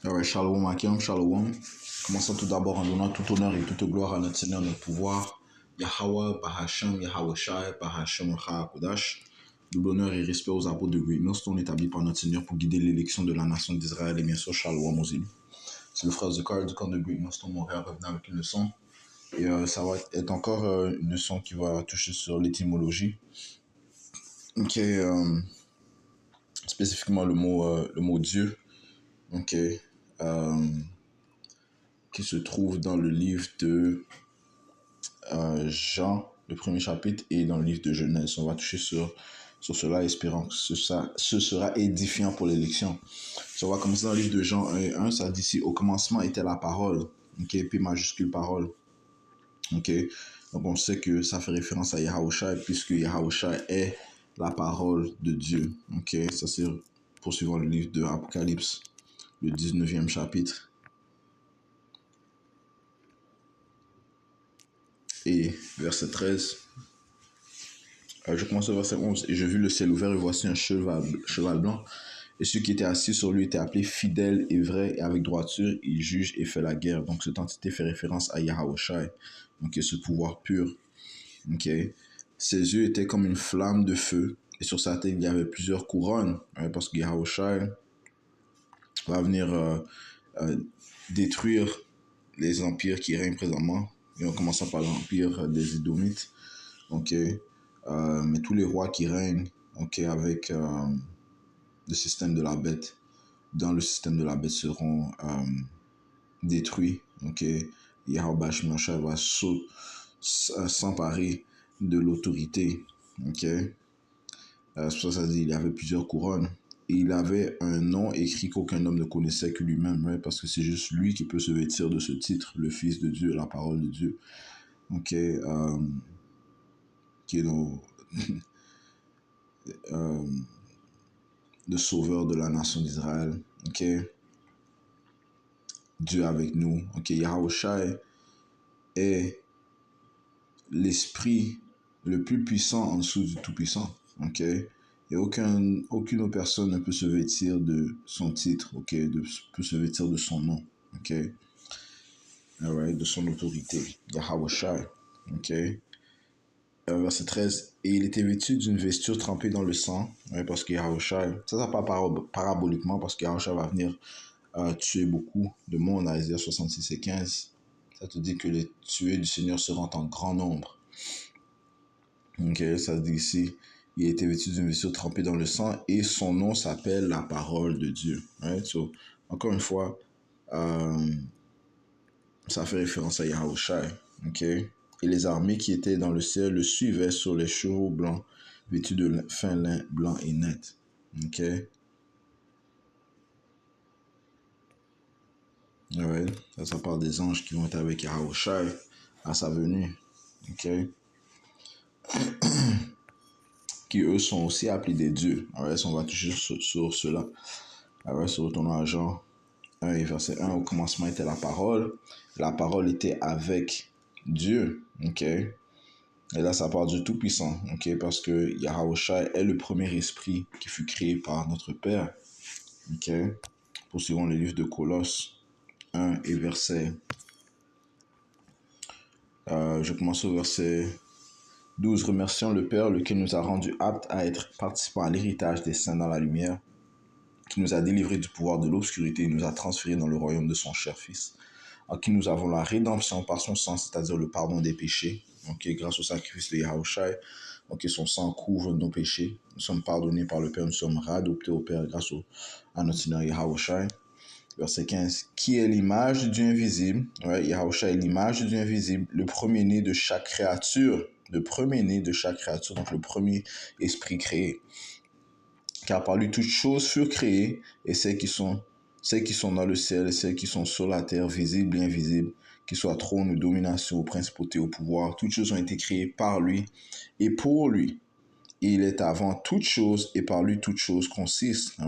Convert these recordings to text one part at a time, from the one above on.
Ouais, Shalom Akim, Shalom. Commençons tout d'abord en donnant tout honneur et toute gloire à notre Seigneur, notre pouvoir. Yahweh, Bahashem, Yahweh Shai, Bahashem, Kodash. Double honneur et respect aux apôtres de Greatness, sont établis par notre Seigneur pour guider l'élection de la nation d'Israël et bien sûr Shalom aux élus. C'est le frère Zekar du camp de Greatness, Montréal, revenant avec une leçon. Et ça va être encore une leçon qui va toucher sur l'étymologie. Ok, spécifiquement le mot Dieu. Ok. Qui se trouve dans le livre de Jean, le premier chapitre, et dans le livre de Genèse. On va toucher sur cela, espérant que ce sera édifiant pour l'élection. On va commencer dans le livre de Jean 1, ça dit ici, au commencement était la parole, ok, P majuscule parole, ok. Donc on sait que ça fait référence à Yahawashi, puisque Yahawashi est la parole de Dieu, ok. Ça c'est poursuivant le livre de Apocalypse, le 19e chapitre. Et verset 13, je commence au verset 11. Et je vis le ciel ouvert et voici un cheval blanc. Et celui qui était assis sur lui était appelé fidèle et vrai, et avec droiture, il juge et fait la guerre. Donc cette entité fait référence à Yahawashi, donc ce pouvoir pur. Okay. Ses yeux étaient comme une flamme de feu, et sur sa tête il y avait plusieurs couronnes, parce que Yahawashi va venir détruire les empires qui règnent présentement, et en commençant par l'empire des Édomites. Okay. Mais tous les rois qui règnent, avec le système de la bête, dans le système de la bête seront détruits. Yahweh Shai va s'emparer de l'autorité. C'est pour ça que ça dit il y avait plusieurs couronnes. Et il avait un nom écrit qu'aucun homme ne connaissait que lui-même, parce que c'est juste lui qui peut se vêtir de ce titre, le Fils de Dieu, la parole de Dieu. Qui est le sauveur de la nation d'Israël. Dieu avec nous. Yahawashi est l'esprit le plus puissant en dessous du Tout-Puissant. Et aucune autre personne ne peut se vêtir de son titre, peut se vêtir de son nom, de son autorité. Yahawashi. Verset 13, et il était vêtu d'une vesture trempée dans le sang, parce que Yahawashi, ça parle paraboliquement, parce que Yahawashi va venir tuer beaucoup de monde, à Isaïe 66 et 15. Ça te dit que les tués du Seigneur seront en grand nombre. Ça dit ici, il a été vêtu d'une vesture trempée dans le sang et son nom s'appelle la parole de Dieu. So, encore une fois, ça fait référence à Yahawashi. Et les armées qui étaient dans le ciel le suivaient sur les chevaux blancs, vêtus de fin lin blanc et net. Ça parle des anges qui vont être avec Yahawashi à sa venue. Qui eux sont aussi appelés des dieux. On va toucher sur cela. Sur retournant à Jean 1 et verset 1, au commencement était la parole. La parole était avec Dieu. Et là, ça parle du Tout-Puissant. Parce que Yahawashi est le premier esprit qui fut créé par notre Père. Poursuivons le livre de Colosse 1 et verset. Je commence au verset 12. Remercions le Père, lequel nous a rendus aptes à être participants à l'héritage des saints dans la lumière, qui nous a délivrés du pouvoir de l'obscurité et nous a transférés dans le royaume de son cher Fils, en qui nous avons la rédemption par son sang, c'est-à-dire le pardon des péchés, grâce au sacrifice de Yahawashi. Son sang couvre nos péchés. Nous sommes pardonnés par le Père, nous sommes réadoptés au Père grâce à notre Seigneur Yahawashi. Verset 15, qui est l'image du Dieu invisible. Yahawashi est l'image du Dieu invisible, le premier-né de chaque créature. Le premier-né de chaque créature, donc le premier esprit créé. Car par lui toutes choses furent créées, et celles qui sont dans le ciel, et celles qui sont sur la terre, visibles et invisibles, qu'ils soient trône ou domination, ou principauté, ou pouvoir, toutes choses ont été créées par lui et pour lui. Et il est avant toutes choses, et par lui toutes choses consistent.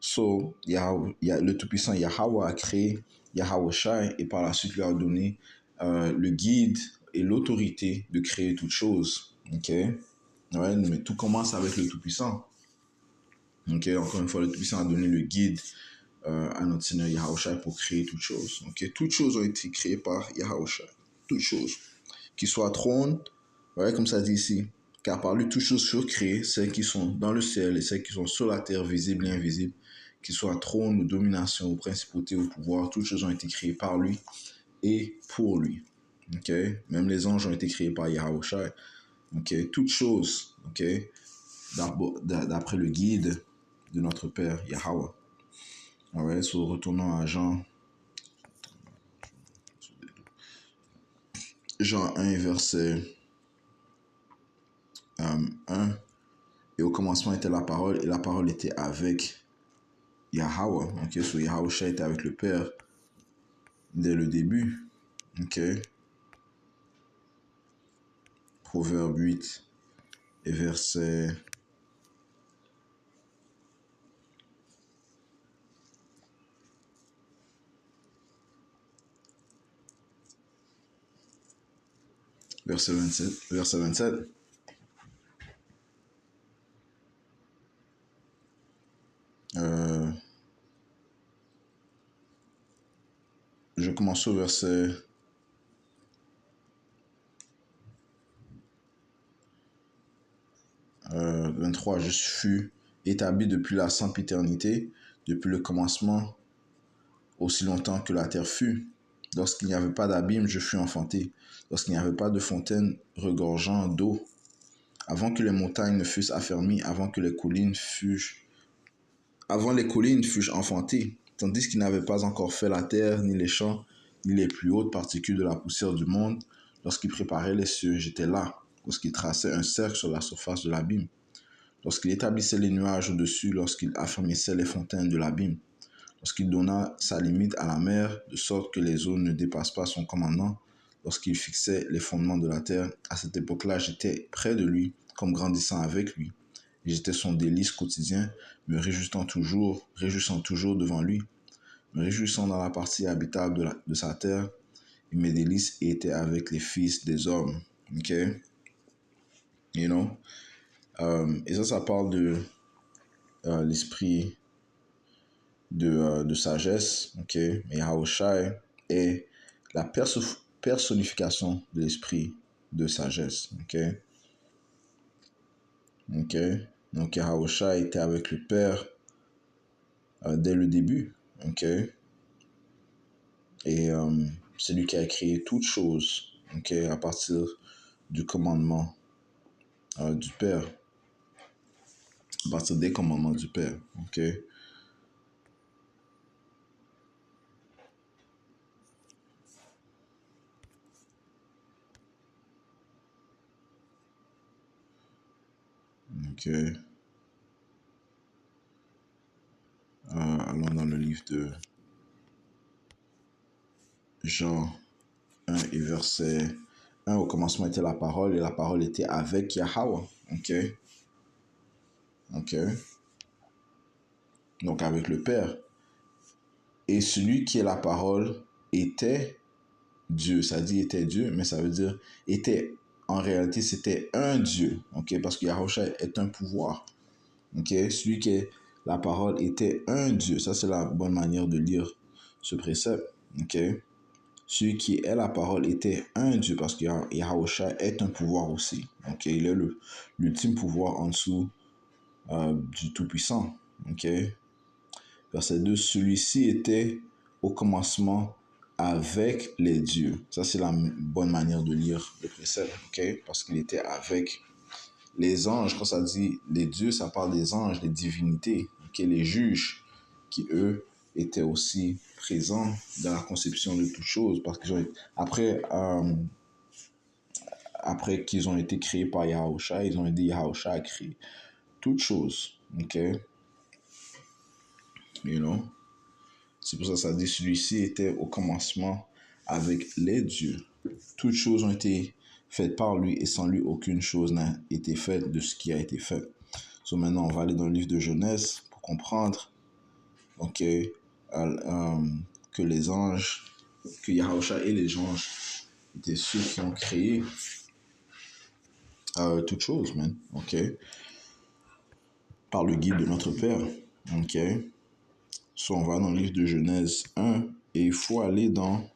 So, le Tout-Puissant Yahweh a créé Yahawashi, et par la suite lui a donné le guide et l'autorité de créer toutes choses. Mais tout commence avec le Tout-Puissant. Encore une fois, le Tout-Puissant a donné le guide à notre Seigneur Yahushua pour créer toutes choses. Okay? Toutes choses ont été créées par Yahushua. Toutes choses. Qu'il soit trône, ouais, comme ça dit ici, car par lui toutes choses furent créées, celles qui sont dans le ciel et celles qui sont sur la terre, visibles et invisibles, qu'il soit trône ou domination ou principauté ou pouvoir, toutes choses ont été créées par lui et pour lui. Okay? Même les anges ont été créés par Yahushua. Okay? Toutes choses, okay? D'après le guide de notre Père, Yahweh. Alright, so retournons à Jean 1, verset 1. Et au commencement était la parole, et la parole était avec Yahweh. Ok, so Yahushua était avec le Père dès le début. Ok. Proverbe 8 et verset 27. Verset 27. Je commence au verset 23. Je fus établi depuis la sempiternité, depuis le commencement, aussi longtemps que la terre fut. Lorsqu'il n'y avait pas d'abîme, je fus enfanté. Lorsqu'il n'y avait pas de fontaine regorgeant d'eau. Avant que les montagnes ne fussent affermies, avant les collines fussent enfantées, tandis qu'il n'avait pas encore fait la terre, ni les champs, ni les plus hautes particules de la poussière du monde, lorsqu'il préparait les cieux, j'étais là, lorsqu'il traçait un cercle sur la surface de l'abîme, lorsqu'il établissait les nuages au-dessus, lorsqu'il affermissait les fontaines de l'abîme, lorsqu'il donna sa limite à la mer, de sorte que les eaux ne dépassent pas son commandement, lorsqu'il fixait les fondements de la terre, à cette époque-là, j'étais près de lui, comme grandissant avec lui. Et j'étais son délice quotidien, me réjouissant toujours devant lui, me réjouissant dans la partie habitable de sa terre, et mes délices étaient avec les fils des hommes. Ok? You know? Et ça parle de l'esprit de sagesse, ok? Mais Yahushua est la personnification de l'esprit de sagesse, ok? Ok? Donc Yahushua était avec le Père dès le début, ok? Et c'est lui qui a créé toutes choses, ok? À partir du commandement du Père, à partir des commandements du Père, ok? Ok. Allons dans le livre de Jean 1 et verset 1. Au commencement était la parole et la parole était avec Yahweh. Ok. Ok. Donc avec le Père. Et celui qui est la parole était Dieu. Ça dit était Dieu, mais ça veut dire était. En réalité, c'était un Dieu. Ok. Parce que Yahushua est un pouvoir. Ok. Celui qui est la parole était un Dieu. Ça, c'est la bonne manière de lire ce précepte. Ok. Celui qui est la parole était un Dieu parce que Yahushua est un pouvoir aussi. Ok, il est l'ultime pouvoir en dessous du Tout-Puissant. Ok. Verset 2, celui-ci était au commencement avec les dieux. Ça, c'est la bonne manière de lire le précepte. Ok, parce qu'il était avec les anges. Quand ça dit les dieux, ça parle des anges, des divinités. Ok, les juges qui, eux, étaient aussi présents dans la conception de toutes choses parce qu'ils ont après qu'ils ont été créés par Yahushua, ils ont aidé Yahushua à créer toutes choses. Ok, you know, c'est pour ça que ça dit celui-ci était au commencement avec les dieux. Toutes choses ont été faites par lui et sans lui aucune chose n'a été faite de ce qui a été fait. So maintenant on va aller dans le livre de Genèse pour comprendre. Ok, que les anges, que Yahushua et les anges étaient ceux qui ont créé toutes choses, man. Ok, par le guide de notre Père. Ok, So, on va dans le livre de Genèse 1 et il faut aller dans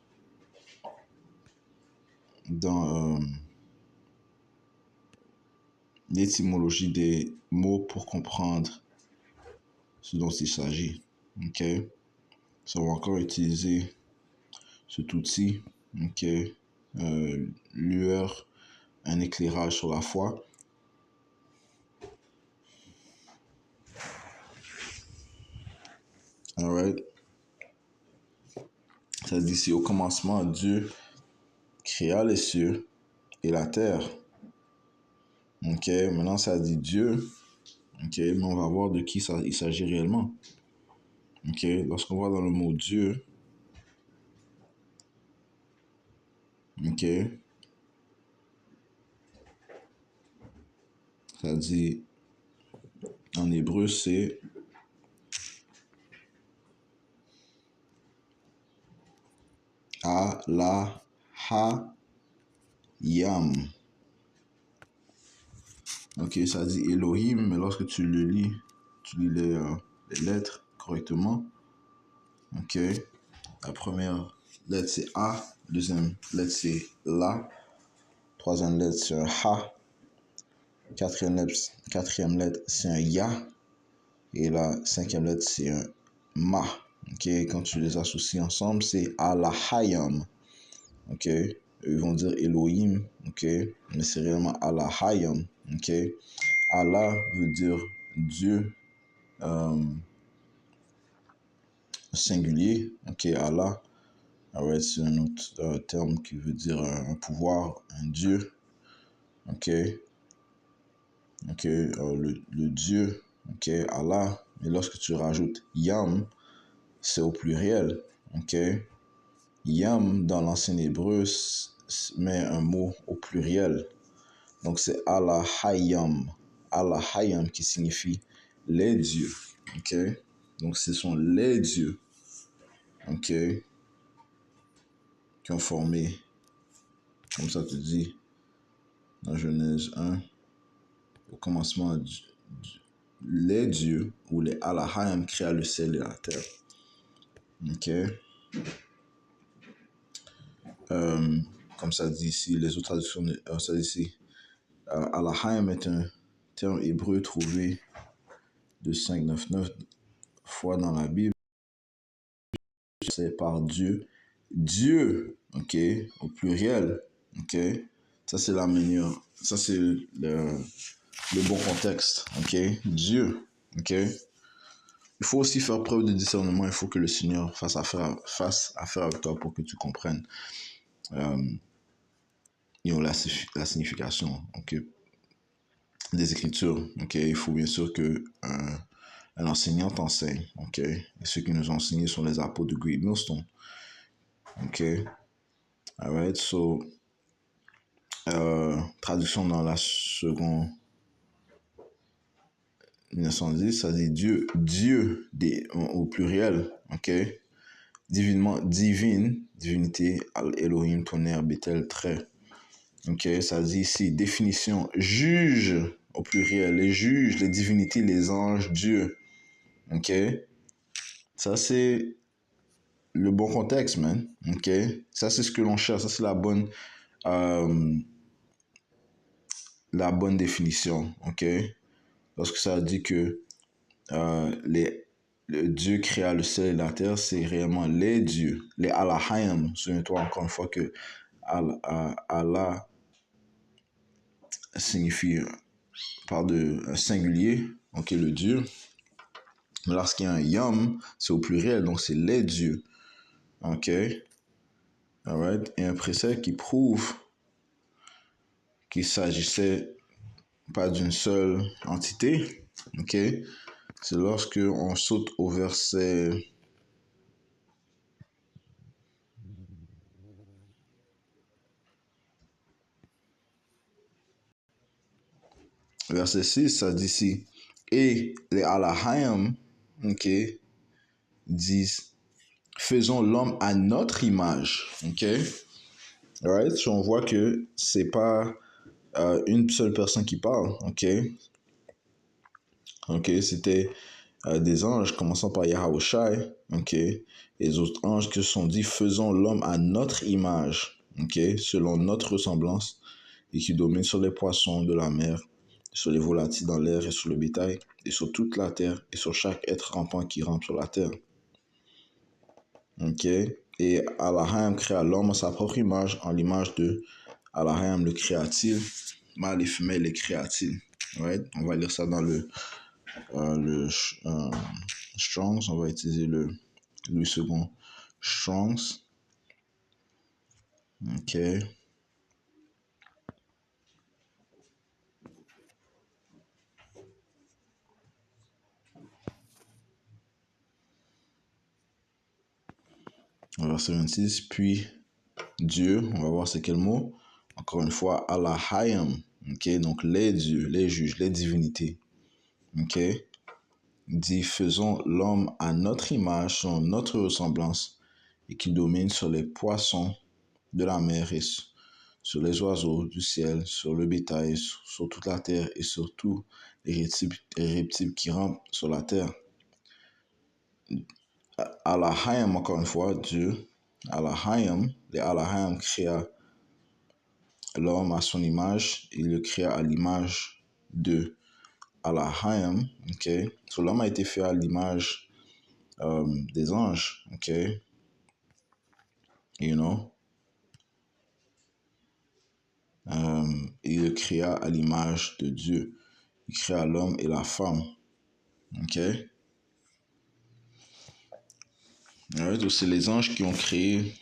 l'étymologie des mots pour comprendre ce dont il s'agit. OK? So, on va encore utiliser cet outil. OK? Lueur, un éclairage sur la foi. Alright? Ça dit ici, au commencement, Dieu créa les cieux et la terre. OK? Maintenant, ça dit Dieu. OK? Mais on va voir de qui il s'agit réellement. OK? Lorsqu'on va dans le mot Dieu, OK? Ça dit, en hébreu, c'est Alahayam. Ok, ça dit Elohim, mais lorsque tu le lis, tu lis les lettres correctement. Ok, la première lettre c'est A, deuxième lettre c'est La, troisième lettre c'est un Ha, quatrième lettre c'est un Ya, et la cinquième lettre c'est un Ma. Ok, quand tu les associes ensemble, c'est Alahayam. Ok, ils vont dire Elohim, ok, mais c'est réellement Alahayam, ok. Allah veut dire Dieu singulier, ok, Allah, ouais, c'est un autre terme qui veut dire un pouvoir, un Dieu, ok, ok, le Dieu, ok, Allah, et lorsque tu rajoutes Yam, c'est au pluriel, ok. Yam, dans l'ancien hébreu, met un mot au pluriel. Donc, c'est Alahayam. Alahayam qui signifie les dieux. Ok? Donc, ce sont les dieux. Ok? Qui ont formé, comme ça te dit, dans Genèse 1, au commencement, les dieux, ou les Alahayam créa le ciel et la terre. Ok? Comme ça dit ici, les autres traductions, ça dit ici, Alahayam est un terme hébreu trouvé de 599 fois dans la Bible. C'est par Dieu. Dieu, ok, au pluriel, ok. Ça, c'est la meilleure, ça, c'est le bon contexte, ok. Dieu, ok. Il faut aussi faire preuve de discernement. Il faut que le Seigneur fasse affaire avec toi pour que tu comprennes la signification, ok, des Écritures, ok. Il faut bien sûr que un enseignant t'enseigne, ok. Et ceux qui nous ont enseignés sont les apôtres de Great Millstone, ok. Alright, so traduction dans la seconde 1910, ça dit Dieu, au pluriel, ok. Divinité, Elohim, tonnerre, Bethel, trait. Ok, ça dit ici, définition, juge, au pluriel, les juges, les divinités, les anges, Dieu. Ok, ça c'est le bon contexte, man. Ok, ça c'est ce que l'on cherche, ça c'est la bonne définition, ok. Lorsque ça dit que le Dieu créa le ciel et la terre, c'est réellement les dieux, les Alahayam. Souviens-toi encore une fois que Allah signifie, parle de un singulier, ok, le Dieu. Mais lorsqu'il y a un Yam, c'est au pluriel, donc c'est les dieux, ok. Alright. Et un précepte qui prouve qu'il s'agissait pas d'une seule entité, ok. C'est lorsque on saute au verset verset 6, ça dit ici, et les Alahayam, ok, disent, faisons l'homme à notre image, ok. Alright, so on voit que c'est pas une seule personne qui parle, ok. Ok, c'était des anges, commençant par Yahawashi, ok, et les autres anges qui se sont dit, faisons l'homme à notre image, ok, selon notre ressemblance, et qui domine sur les poissons de la mer, sur les volatiles dans l'air et sur le bétail, et sur toute la terre, et sur chaque être rampant qui rampe sur la terre. Ok, et Allahim créa l'homme à sa propre image, en l'image de Allahim le créa-t-il, mâle et femelle les créa-t-il. Right? On va lire ça dans le Strongs, on va utiliser le Louis II Strongs. Ok. Verset 26, puis Dieu, on va voir c'est quel mot. Encore une fois, Allahayim, ok, donc les dieux, les juges, les divinités, ok, dit faisons l'homme à notre image, selon notre ressemblance, et qu'il domine sur les poissons de la mer et sur les oiseaux du ciel, sur le bétail, sur toute la terre et sur tous les reptiles qui rampent sur la terre. Allahayim, encore une fois, Dieu, Allahayim, les Allahayim créa l'homme à son image, il le créa à l'image de Allahayim, ok? So, l'homme a été fait à l'image des anges, ok? You know? Il le créa à l'image de Dieu. Il créa l'homme et la femme, ok? Alright, donc c'est les anges qui ont créé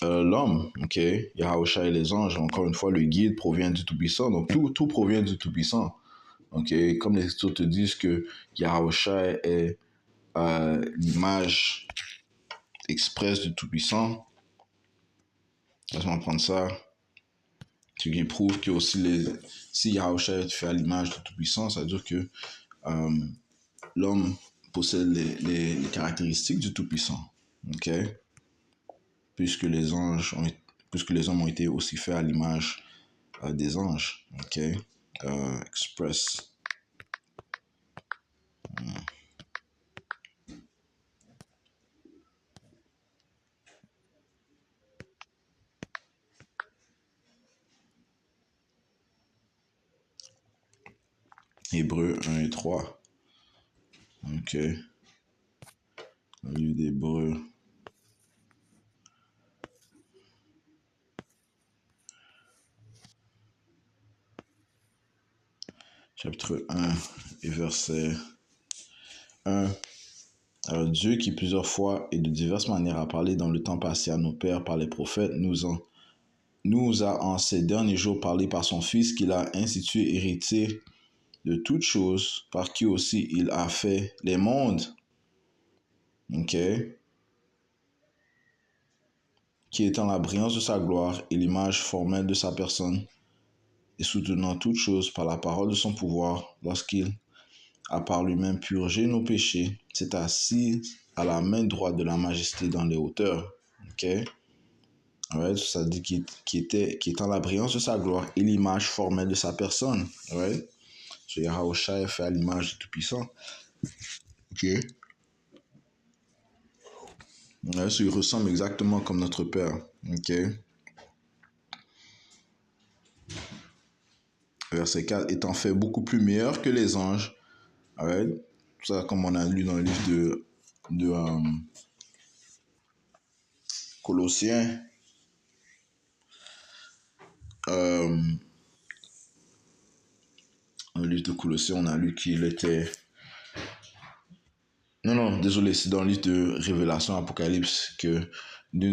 l'homme, ok? Yahawasha et les anges, encore une fois, le guide provient du Tout-Puissant, donc tout provient du Tout-Puissant. Ok, comme les Écritures te disent que Yahawasha est l'image expresse du Tout-Puissant, laisse-moi prendre ça. Ce qui prouve que aussi si Yahawasha est fait à l'image du Tout-Puissant, ça veut dire que l'homme possède les caractéristiques du Tout-Puissant. Ok, puisque les hommes ont été aussi faits à l'image des anges. Ok, express. Hébreux 1 et 3. Ok. Le livre d'Hébreux. Chapitre 1 et verset 1. Alors Dieu qui plusieurs fois et de diverses manières a parlé dans le temps passé à nos pères par les prophètes, nous a en ces derniers jours parlé par son Fils qu'il a institué héritier de toutes choses, par qui aussi il a fait les mondes. Ok. Qui étant la brillance de sa gloire et l'image formelle de sa personne, et soutenant toutes choses par la parole de son pouvoir, lorsqu'il a par lui-même purgé nos péchés, s'est assis à la main droite de la majesté dans les hauteurs. Ok? Right? Ça dit qui étant la brillance de sa gloire et l'image formelle de sa personne. Right? So, Yahawasha est fait à l'image du Tout-Puissant. Ok? Ouais, so, il ressemble exactement comme notre Père. Ok? Verset 4, étant fait beaucoup plus meilleur que les anges. Right? Ça, comme on a lu dans le livre de Colossiens. Dans le livre de Colossiens, on a lu qu'il était... Non, désolé, c'est dans le livre de Révélation, Apocalypse, que Dieu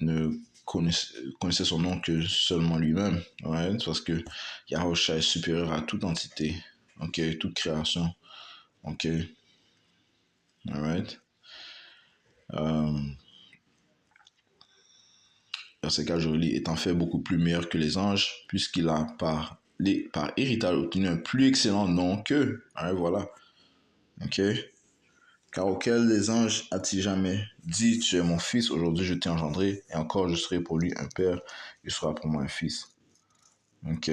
ne connaissait son nom que seulement lui-même. Ouais? Parce que Yahusha est supérieur à toute entité, ok, toute création. Ok, alright. Verset 4, je relis, étant fait beaucoup plus meilleur que les anges, puisqu'il a par héritage obtenu un plus excellent nom qu'eux. Alright, voilà. Ok. Car auquel des anges a-t-il jamais dit, tu es mon fils, aujourd'hui je t'ai engendré, et encore je serai pour lui un père, il sera pour moi un fils. Ok.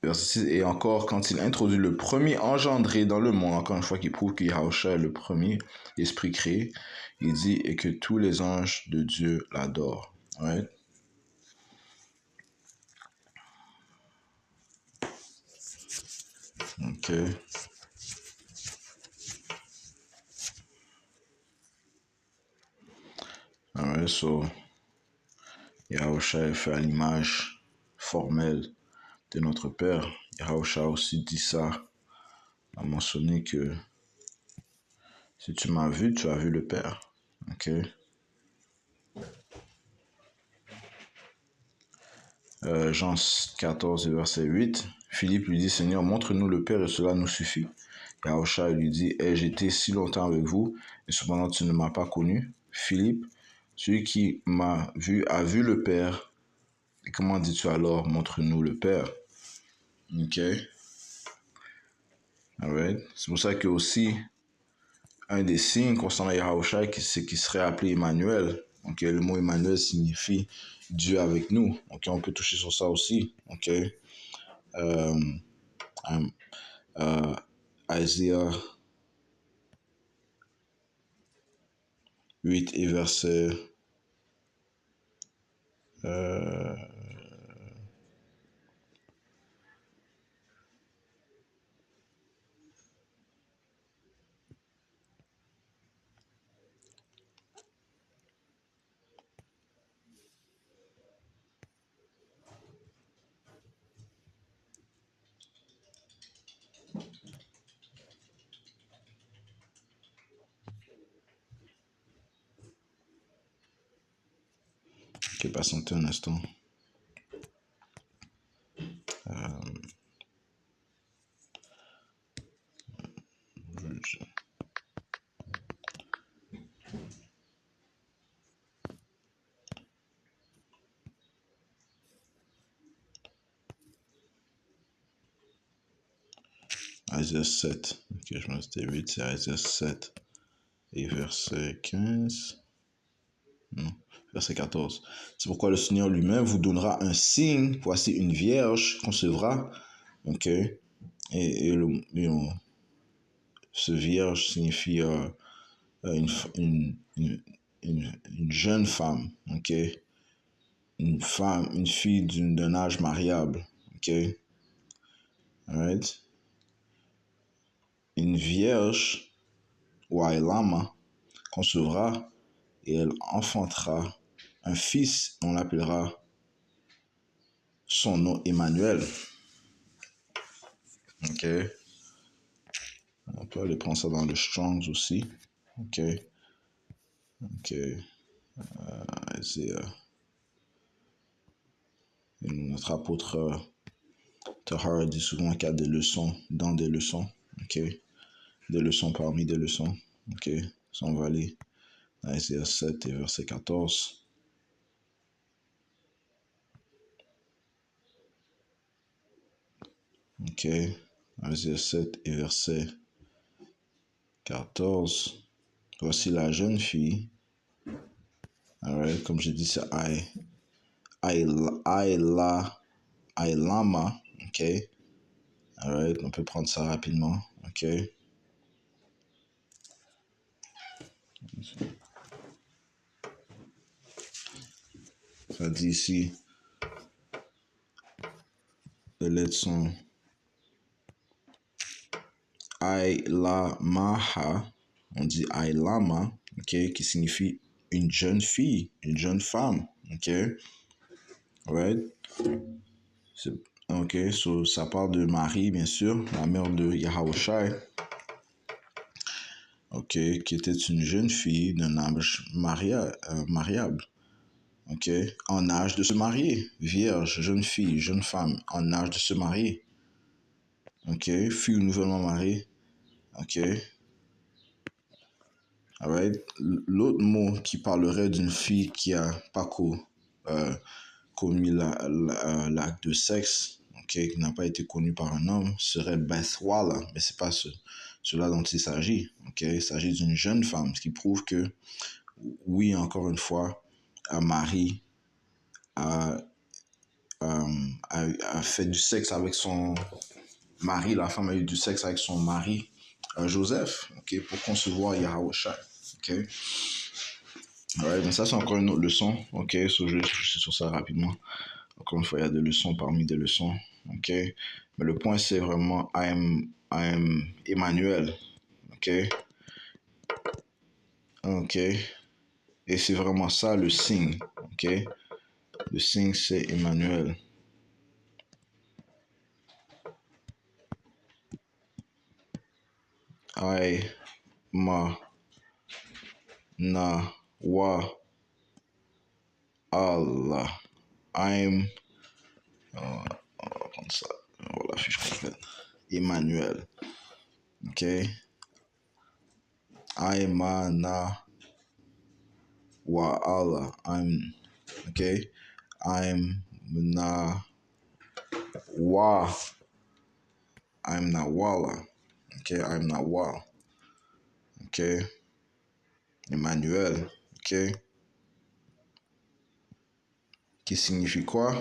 Verset 6, et encore, quand il introduit le premier engendré dans le monde, encore une fois, qui prouve que Yahusha est le premier esprit créé, il dit, et que tous les anges de Dieu l'adorent. Right? Ok. Alright, so, Yahusha est fait à l'image formelle de notre Père. Yahusha aussi dit ça, a mentionné que si tu m'as vu, tu as vu le Père. Ok. Jean 14, verset 8. Philippe lui dit, Seigneur, montre-nous le Père et cela nous suffit. Yahusha lui dit, ai-je été si longtemps avec vous et cependant tu ne m'as pas connu? Philippe, celui qui m'a vu a vu le Père. Et comment dis-tu alors, montre-nous le Père? Ok. Alright. C'est pour ça que aussi, un des signes concernant Yahusha, c'est qu'il serait appelé Emmanuel. Donc, le mot Emmanuel signifie Dieu avec nous. Donc, on peut toucher sur ça aussi. Ok. Isaiah 8 et verset qui est patienté un instant. Isaiah 7. Ok, je me suis 8, c'est Isaiah 7 et verset 15. Non, verset 14. C'est pourquoi le Seigneur lui-même vous donnera un signe. Voici une vierge concevra. Ok. Ce vierge signifie une, une, une, une jeune femme. Ok. Une femme, une fille d'un âge mariable. Ok. Alright. Une vierge, ou Ailama, concevra et elle enfantera un fils, on l'appellera son nom Emmanuel. Ok. On peut aller prendre ça dans le Strongs aussi. Ok. Ok. Notre apôtre Tahar dit souvent qu'il y a des leçons dans des leçons. Ok. Des leçons parmi des leçons. Ok. Ça, on va aller dans Isaiah 7 et verset 14. Ok. Isaiah 7 et verset 14. Voici la jeune fille. Alright, comme je dis, c'est Ailama. Ok. Alright, on peut prendre ça rapidement. Ok. Ça dit ici, les lettres sont Ailamaha. On dit Ailama, ok, qui signifie une jeune fille, une jeune femme. Ok. Alright. Ok, so ça parle de Marie, bien sûr, la mère de Yahushua. Ok, qui était une jeune fille d'un âge mariable. Ok, en âge de se marier. Vierge, jeune fille, jeune femme, en âge de se marier. Ok, fille nouvellement mariée. Ok, alright. L'autre mot qui parlerait d'une fille qui a pas commis l'acte de sexe, ok, qui n'a pas été connue par un homme, serait Bethwala, mais c'est pas cela dont il s'agit. Ok, il s'agit d'une jeune femme, ce qui prouve que, oui, encore une fois, à Marie a a fait du sexe avec son mari, la femme a eu du sexe avec son mari, Joseph, ok, pour concevoir Yahushua, ok. Ouais, mais ça c'est encore une autre leçon, ok, so, je vais sur ça rapidement. Encore une fois, il y a des leçons parmi des leçons, ok. Mais le point c'est vraiment I am Emmanuel, ok, ok. Et c'est vraiment ça le signe, ok. Le signe c'est Emmanuel. I ma na wa Allah. I'm on va prendre ça. Voilà, fiche complète. Emmanuel. Ok. I ma na wa Allah. I'm ok. I'm na wa. I'm na wala. Ok. I'm na wa. Ok. Emmanuel. Ok. Qui signifie quoi?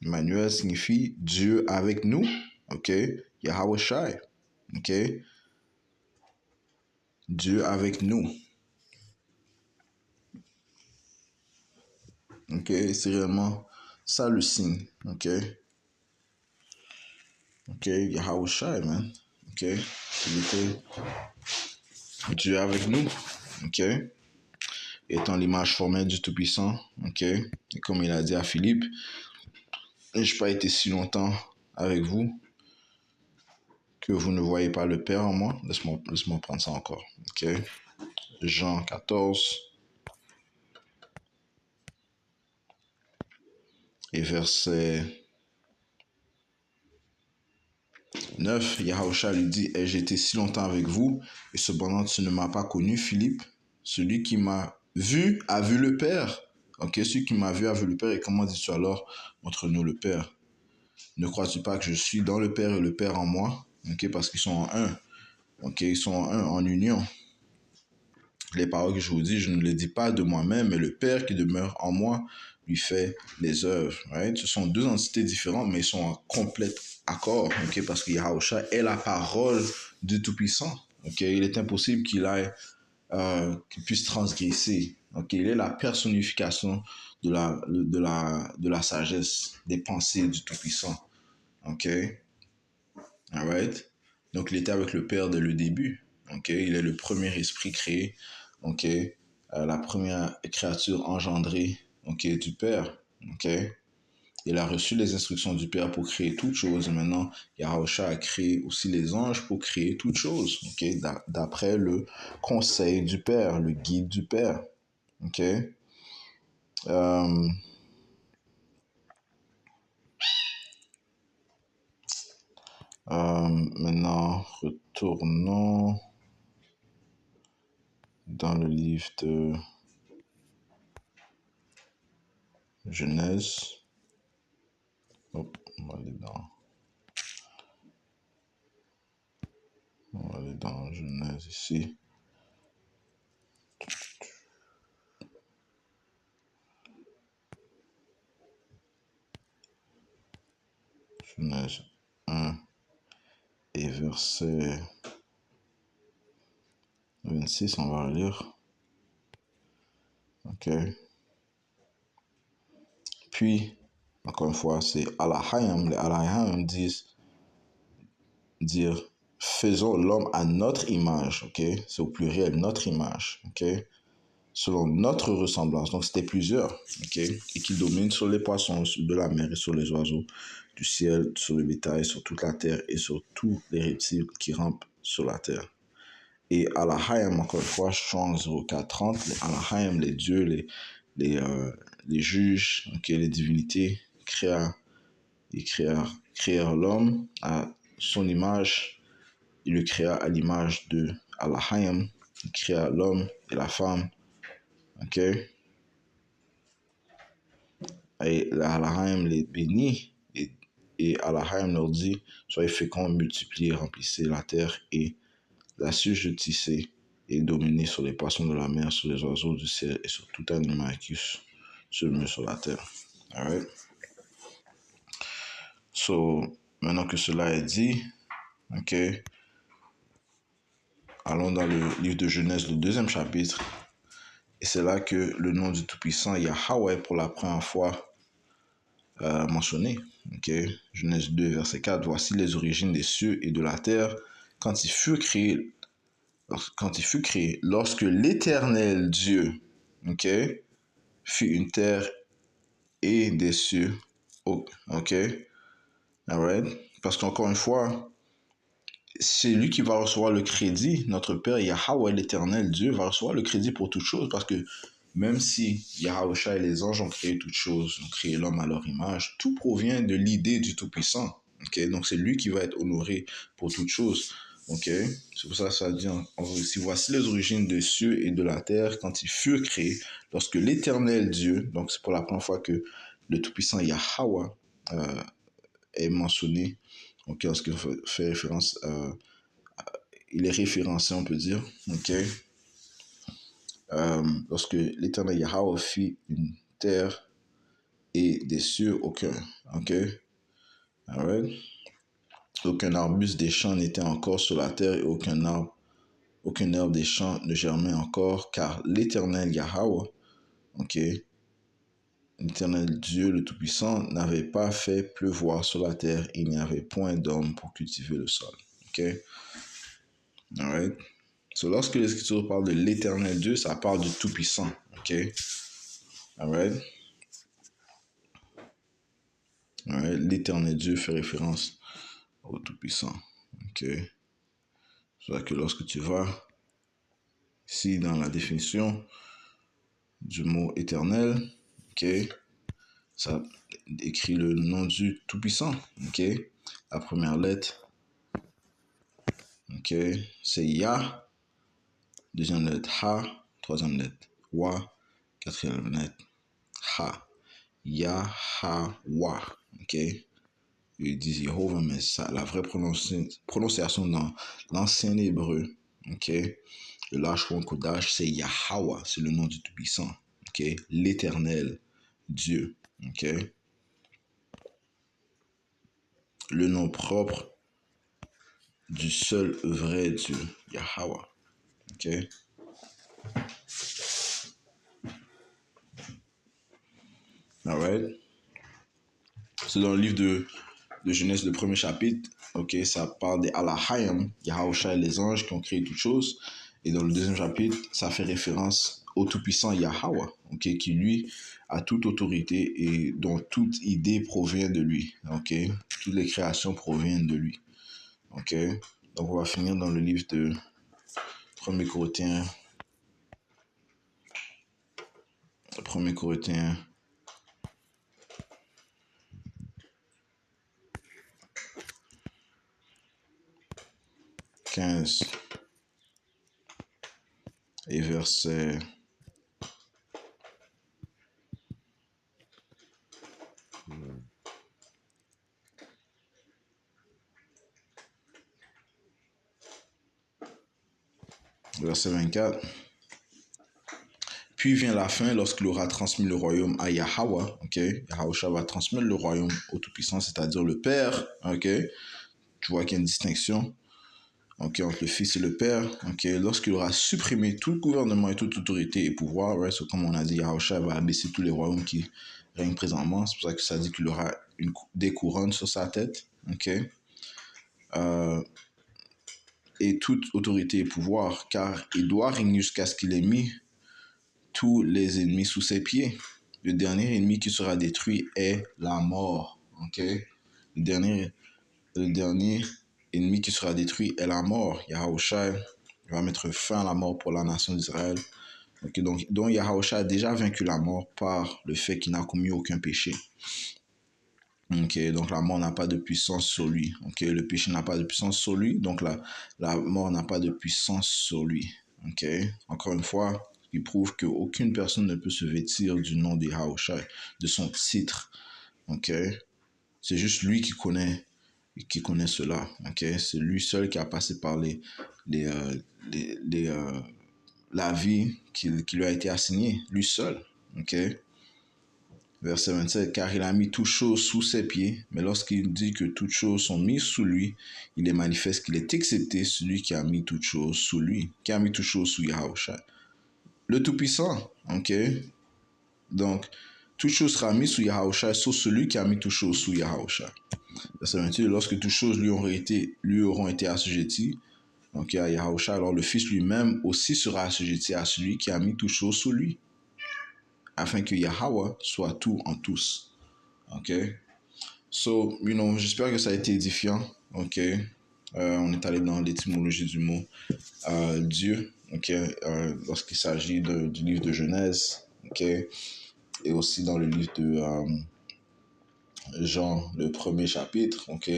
Emmanuel signifie Dieu avec nous. Ok. Yahweh Shai. Ok. Dieu avec nous. Ok. C'est réellement ça le signe. Ok. Ok. Yahweh Shai, man. Ok. Il était Dieu avec nous. Ok. Étant l'image formelle du Tout-Puissant. Ok. Et comme il a dit à Philippe, je n'ai pas été si longtemps avec vous que vous ne voyez pas le Père en moi. Laisse-moi prendre ça encore. Ok. Jean 14 et verset 9, Yahushua lui dit, ai-je été si longtemps avec vous, et cependant tu ne m'as pas connu, Philippe? Celui qui m'a vu a vu le Père. Ok, celui qui m'a vu a vu le Père, et comment dis-tu alors, montre-nous le Père? Ne crois-tu pas que je suis dans le Père et le Père en moi? Ok, parce qu'ils sont en un. Ok, ils sont en un, en union. Les paroles que je vous dis, je ne les dis pas de moi-même, mais le Père qui demeure en moi lui fait les œuvres. Right? Ce sont deux entités différentes, mais ils sont en complète accord, okay? Parce que Yahushua est la parole du Tout-Puissant. Okay? Il est impossible qu'il puisse transgresser. Okay? Il est la personnification de la sagesse, des pensées du Tout-Puissant. Okay? All right? Donc, il était avec le Père dès le début. Okay? Il est le premier esprit créé. Okay? La première créature engendrée, okay, du Père. Okay? Il a reçu les instructions du Père pour créer toutes choses. Maintenant, Yahushua a créé aussi les anges pour créer toutes choses. Okay? D'après le conseil du Père, le guide du Père. Okay? Maintenant, retournons dans le livre de Genèse. Hop, on va aller dans Genèse ici. Genèse 1 et verset 26, on va lire. Ok. Puis, encore une fois, c'est Alahayim. Les Alahayim dire faisons l'homme à notre image. Ok. C'est au pluriel, notre image. Ok. Selon notre ressemblance. Donc, c'était plusieurs. Ok. Et qui dominent sur les poissons de la mer et sur les oiseaux du ciel, sur le bétail, sur toute la terre et sur tous les reptiles qui rampent sur la terre. Et Alahayim, encore une fois, Strong 0430, les Alahayim, les dieux, les juges, okay, les divinités, créèrent l'homme à son image. Il le créa à l'image de Alahayim. Il créa l'homme et la femme. Ok? Et Alahayim les bénit. Et Alahayim leur dit, soyez féconds, multipliez, remplissez la terre et l'assujettissez et dominez sur les poissons de la mer, sur les oiseaux du ciel et sur tout animal qui se meut sur la terre. All right? So, maintenant que cela est dit, ok, allons dans le livre de Genèse, le 2e chapitre. Et c'est là que le nom du Tout-Puissant, Yahweh, pour la première fois mentionné. Ok, Genèse 2, verset 4. Voici les origines des cieux et de la terre quand il fut créé, lorsque l'Éternel Dieu, ok, fit une terre et des cieux. Ok, alright. Parce qu'encore une fois, c'est lui qui va recevoir le crédit. Notre Père Yahweh, l'Éternel Dieu, va recevoir le crédit pour toute chose. Parce que même si Yahweh et les anges ont créé toutes choses, ont créé l'homme à leur image, tout provient de l'idée du Tout-Puissant. Okay? Donc c'est lui qui va être honoré pour toutes choses. Okay? C'est pour ça que ça dit si voici les origines des cieux et de la terre quand ils furent créés, lorsque l'Éternel Dieu, donc c'est pour la première fois que le Tout-Puissant Yahweh est mentionné, okay, lorsqu'il fait référence, il est référencé, on peut dire, ok. Lorsque l'Éternel Yahweh fit une terre et des cieux, aucun, ok. Alright. Aucun arbuste des champs n'était encore sur la terre et aucun herbe des champs ne germait encore, car l'Éternel Yahweh, ok, l'Éternel Dieu le Tout-Puissant n'avait pas fait pleuvoir sur la terre, il n'y avait point d'homme pour cultiver le sol. Ok? Alright? So, lorsque l'Écriture parle de l'Éternel Dieu, ça parle du Tout-Puissant. Ok? Alright? Alright? L'Éternel Dieu fait référence au Tout-Puissant. Ok? C'est-à-dire que lorsque tu vas ici dans la définition du mot éternel, ok, ça décrit le nom du Tout-Puissant. Ok? La première lettre, ok, c'est Yah. Deuxième lettre, Ha. Troisième lettre, Wa. Quatrième lettre, Ha. Yahweh. Ok? Ils disent Jéhovah, mais ça, la vraie prononciation dans l'ancien hébreu, ok? Le Lashon Kodash, c'est Yahweh, c'est le nom du Tout-Puissant, ok? L'Éternel, Dieu, ok? Le nom propre du seul vrai Dieu, Yahweh, ok? Alright? C'est dans le livre de Genèse, le premier chapitre, ok? Ça parle des Alahayim, Yahweh et les anges qui ont créé toutes choses. Et dans le deuxième chapitre, ça fait référence au Tout-Puissant Yahweh, ok, qui lui a toute autorité et dont toute idée provient de lui. Ok? Toutes les créations proviennent de lui. Ok? Donc on va finir dans le livre de 1 Corinthiens. 1 Corinthiens 15 et verset 24. Puis vient la fin lorsqu'il aura transmis le royaume à Yahweh. Ok? Yahweh va transmettre le royaume au Tout-Puissant, c'est-à-dire le Père. Ok? Tu vois qu'il y a une distinction, ok, entre le Fils et le Père. Ok? Lorsqu'il aura supprimé tout gouvernement et toute autorité et pouvoir, right? So, comme on a dit, Yahweh va abaisser tous les royaumes qui règnent présentement. C'est pour ça que ça dit qu'il aura des couronnes sur sa tête. Ok? Et toute autorité et pouvoir, car il doit régner jusqu'à ce qu'il ait mis tous les ennemis sous ses pieds. Le dernier ennemi qui sera détruit est la mort. Ok? Le dernier ennemi qui sera détruit est la mort. Yahushua va mettre fin à la mort pour la nation d'Israël. Okay? Donc Yahushua a déjà vaincu la mort par le fait qu'il n'a commis aucun péché. Okay? Donc la mort n'a pas de puissance sur lui. Okay? Le péché n'a pas de puissance sur lui. Donc la mort n'a pas de puissance sur lui. Okay? Encore une fois, il prouve qu'aucune personne ne peut se vêtir du nom de Yahushua, de son titre. Okay? C'est juste lui qui connaît cela. Okay? C'est lui seul qui a passé par la vie qui lui a été assignée. Lui seul. Okay? Verset 27, car il a mis toutes choses sous ses pieds, mais lorsqu'il dit que toutes choses sont mises sous lui, il est manifeste qu'il est excepté celui qui a mis toutes choses sous lui, qui a mis toutes choses sous Yahushua. Le Tout-Puissant, ok? Donc, toute chose sera mise sous Yahushua, sauf celui qui a mis toutes choses sous Yahushua. Verset 28, lorsque toutes choses lui auront été assujetties, donc à Yahushua, alors le Fils lui-même aussi sera assujetti à celui qui a mis toutes choses sous lui, afin que Yahweh soit tout en tous. Ok? So, j'espère que ça a été édifiant. Ok? On est allé dans l'étymologie du mot Dieu, ok? Lorsqu'il s'agit du livre de Genèse, ok? Et aussi dans le livre de Jean, le premier chapitre, ok?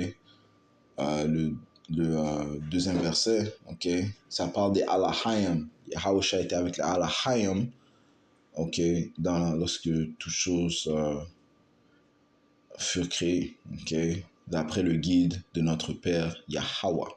Le deuxième verset, ok? Ça parle des Alahayim. Yahushua était avec les Alahayim, ok? Lorsque toutes choses furent créées, ok? D'après le guide de notre Père Yahweh.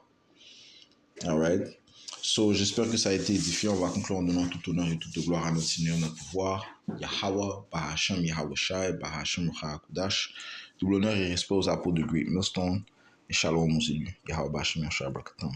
Alright? So, j'espère que ça a été édifiant. On va conclure en donnant tout honneur et toute gloire à notre Seigneur, notre pouvoir. Yahweh, Bahasham Yahushai, Bahasham Ruchakudash. Tout l'honneur et respect aux apôtres de Great Millstone. Et shalom aux élus. Yahweh Bahasham Yahushai Brakatam.